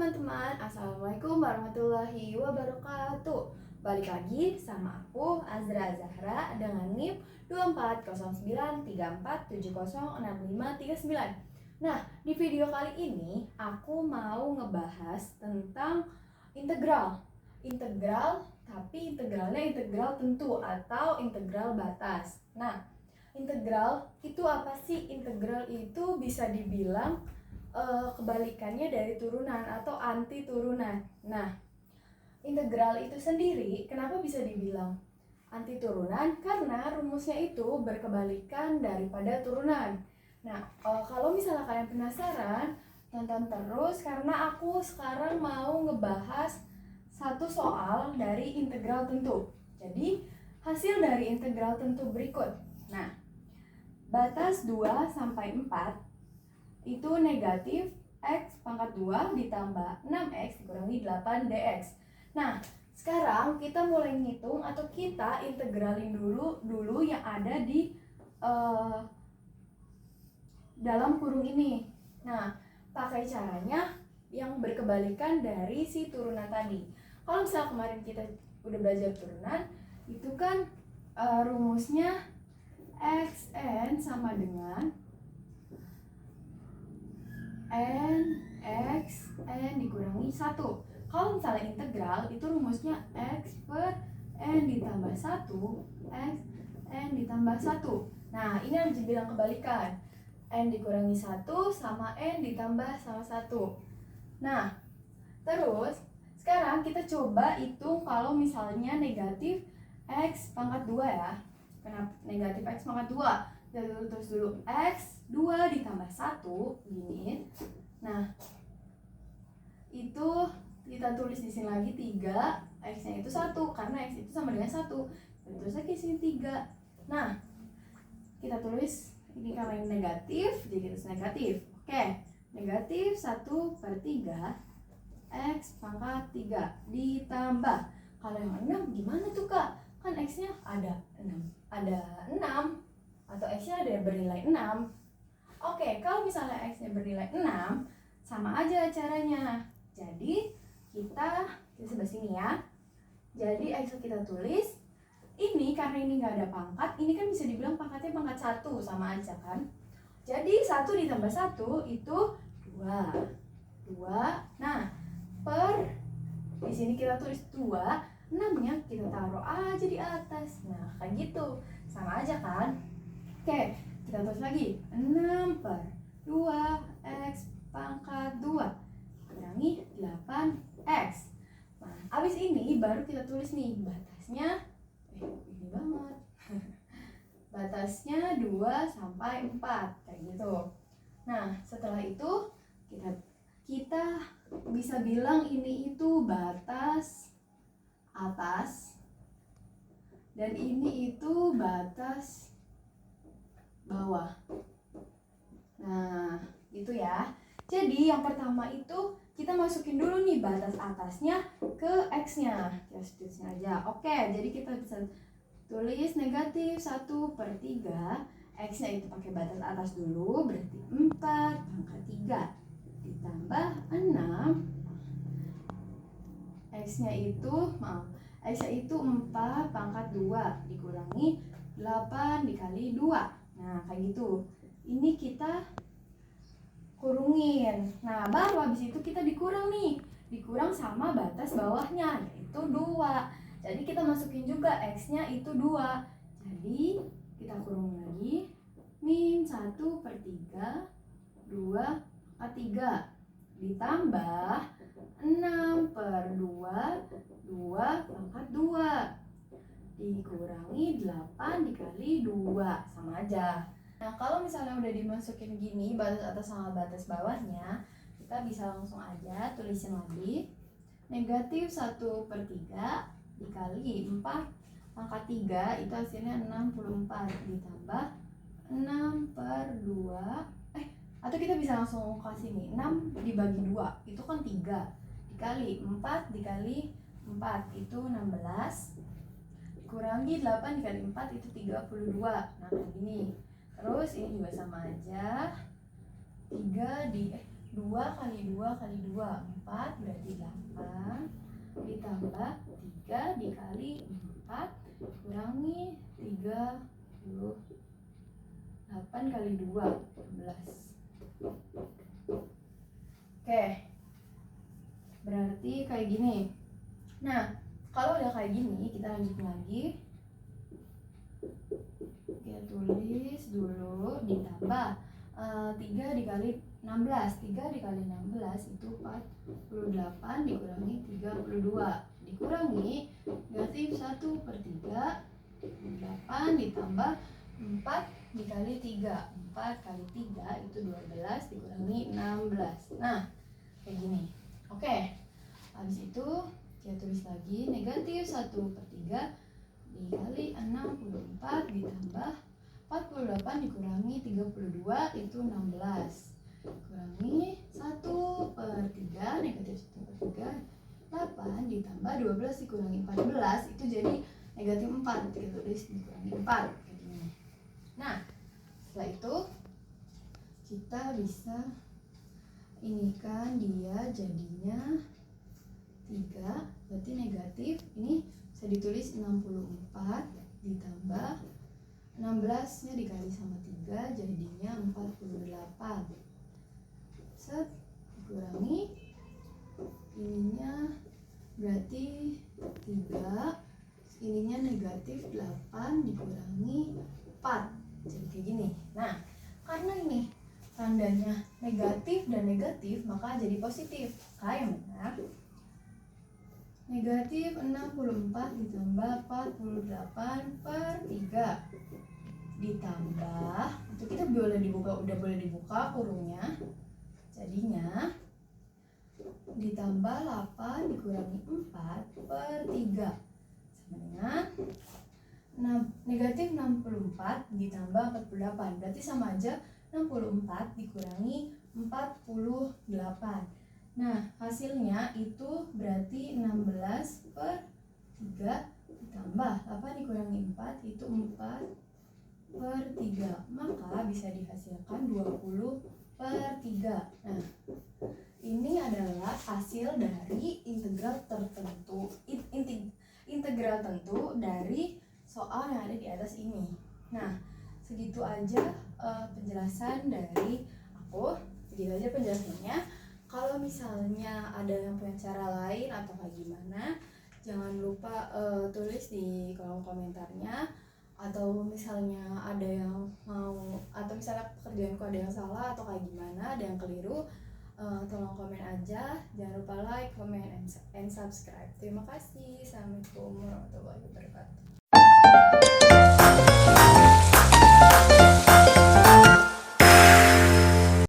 teman-teman, Assalamualaikum warahmatullahi wabarakatuh. Balik lagi sama aku Azra Zahra dengan NIM 240934706539. Nah, di video kali ini aku mau ngebahas tentang integral. Integral, tapi integralnya integral tentu atau integral batas. Nah, integral itu apa sih? Integral itu bisa dibilang kebalikannya dari turunan atau anti turunan. Nah, integral itu sendiri kenapa bisa dibilang anti turunan? Karena rumusnya itu berkebalikan daripada turunan. Nah, kalau misalnya kalian penasaran, tonton terus karena aku sekarang mau ngebahas satu soal dari integral tentu. Jadi, hasil dari integral tentu berikut. Nah, batas 2 sampai 4 itu negatif x pangkat 2 ditambah 6x dikurangi 8dx. Nah, sekarang kita mulai ngitung atau kita integralin dulu yang ada di dalam kurung ini. Nah, pakai caranya yang berkebalikan dari si turunan tadi. Kalau misalnya kemarin kita udah belajar turunan, itu kan rumusnya xn sama dengan x n dikurangi 1. Kalau misalnya integral itu rumusnya x per n ditambah 1 x n ditambah 1. Nah, ini yang dibilang kebalikan. N dikurangi 1 sama n ditambah sama 1. Nah, terus sekarang kita coba hitung kalau misalnya negatif x pangkat 2 ya. Kenapa negatif x pangkat 2? Terus dulu x 2 ditambah 1 gini. Nah, itu kita tulis di sini lagi 3, x-nya itu 1 karena x itu sama dengan 1. Terus lagi sini 3. Nah, kita tulis ini karena ini negatif, jadi kita tulis negatif. Oke, negatif 1/3 x pangkat 3 ditambah. Kalau yang 6 gimana tuh Kak? Kan x-nya ada 6. Ada 6 atau x-nya ada bernilai 6. Oke, kalau misalnya x-nya bernilai 6, sama aja caranya. Jadi, kita sebelah sini ya. Jadi, x kita tulis. Ini karena ini nggak ada pangkat, ini kan bisa dibilang pangkatnya pangkat 1, sama aja kan. Jadi, 1 ditambah 1 itu 2. 2. Nah, per di sini kita tulis 2, 6-nya kita taruh aja di atas. Nah, kayak gitu. Sama aja kan? Oke, kita tulis lagi 6/2 x pangkat 2 kurangi 8x. Nah, abis ini baru kita tulis nih batasnya ini banget. Batasnya 2 sampai 4 kayak gitu. Nah, setelah itu kita bisa bilang ini itu batas atas dan ini itu batas bawah. Nah, gitu ya. Jadi yang pertama itu kita masukin dulu nih batas atasnya ke x-nya. Ya, seterusnya aja. Oke, jadi kita bisa tulis negatif 1/3. X-nya itu pakai batas atas dulu, berarti 4 pangkat 3 ditambah 6. X-nya itu 4 pangkat 2 dikurangi 8 dikali 2. Nah, kayak gitu. Ini kita kurungin. Nah, baru habis itu kita dikurang nih. Dikurang sama batas bawahnya, yaitu 2. Jadi kita masukin juga x-nya itu 2. Jadi kita kurung lagi. Min 1/3 2 pangkat 3 ditambah 6/2 2 pangkat 2 dikurangi 8 dikali 2, sama aja. Nah, kalau misalnya udah dimasukin gini batas atas sama batas bawahnya, kita bisa langsung aja tulisin lagi negatif 1/3 dikali 4 pangkat 3 itu hasilnya 64 ditambah 6/2 atau kita bisa langsung kasih nih 6 dibagi 2 itu kan 3 dikali 4 dikali 4 itu 16 kurangi 8 dikali 4 itu 32. Nah, kayak gini. Terus ini juga sama aja. 2 kali 2 kali 2 4 berarti 8 ditambah 3 dikali 4 kurangi 38 kali 2 16. Oke, berarti kayak gini. Nah, kalau udah kayak gini kita lanjutin lagi. Kita tulis dulu ditambah 3 dikali 16. 3 dikali 16 itu 48 dikurangi 32 dikurangi negatif 1/3. 8 ditambah 4 dikali 3. 4 kali 3 itu 12 dikurangi 16. Nah, kayak gini. Oke, habis itu kita tulis lagi negatif 1/3 dikali 64 ditambah 48 dikurangi 32 itu 16 kurangi 1/3 negatif 1/3 8 ditambah 12 dikurangi 14 itu jadi negatif 4. Kita tulis dikurangi 4 kayak gini. Nah, setelah itu kita bisa ini kan dia jadinya 3 berarti negatif ini bisa ditulis 64 ditambah 16 nya dikali sama 3 jadinya 48 set dikurangi ininya berarti 3 ininya negatif 8 dikurangi 4 jadi kayak gini. Nah, karena ini tandanya negatif dan negatif maka jadi positif. Kayak mana? Negatif 64 ditambah 48/3 ditambah itu kita udah boleh dibuka kurungnya jadinya ditambah 8 dikurangi 4/3 sama dengan negatif 64 ditambah 48 berarti sama aja 64 dikurangi 48. Nah, hasilnya itu berarti 16/3 ditambah 8 dikurangi 4 itu 4/3. Maka bisa dihasilkan 20/3. Nah, ini adalah hasil dari integral tertentu. Integral tentu dari soal yang ada di atas ini. Nah, segitu aja penjelasan dari aku. Segitu aja penjelasannya. Kalau misalnya ada yang punya cara lain atau kayak gimana, jangan lupa tulis di kolom komentarnya. Atau misalnya ada yang mau, atau misalnya pekerjaanku ada yang salah atau kayak gimana, ada yang keliru, tolong komen aja. Jangan lupa like, comment, and subscribe. Terima kasih. Assalamualaikum warahmatullahi wabarakatuh.